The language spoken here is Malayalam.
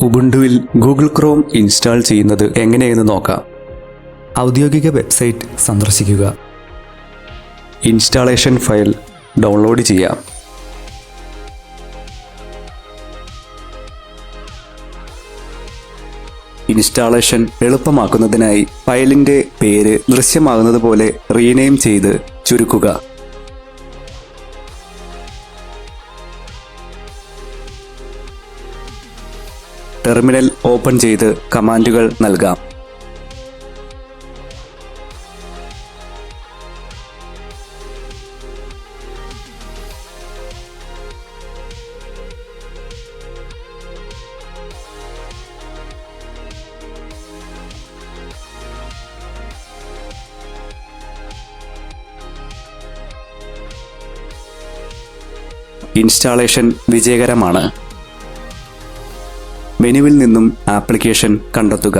ഉബുണ്ടുവിൽ ഗൂഗിൾ ക്രോം ഇൻസ്റ്റാൾ ചെയ്യുന്നത് എങ്ങനെയെന്ന് നോക്കാം. ഔദ്യോഗിക വെബ്സൈറ്റ് സന്ദർശിക്കുക. ഇൻസ്റ്റാളേഷൻ ഫയൽ ഡൗൺലോഡ് ചെയ്യാം. ഇൻസ്റ്റാളേഷൻ എളുപ്പമാക്കുന്നതിനായി ഫയലിൻ്റെ പേര് ദൃശ്യമാകുന്നത് പോലെ റീനെയിം ചെയ്ത് ചുരുക്കുക. ടെർമിനൽ ഓപ്പൺ ചെയ്ത് കമാൻഡുകൾ നൽകാം. ഇൻസ്റ്റാളേഷൻ വിജയകരമാണ്. മെനുവിൽ നിന്നും ആപ്ലിക്കേഷൻ കണ്ടെത്തുക.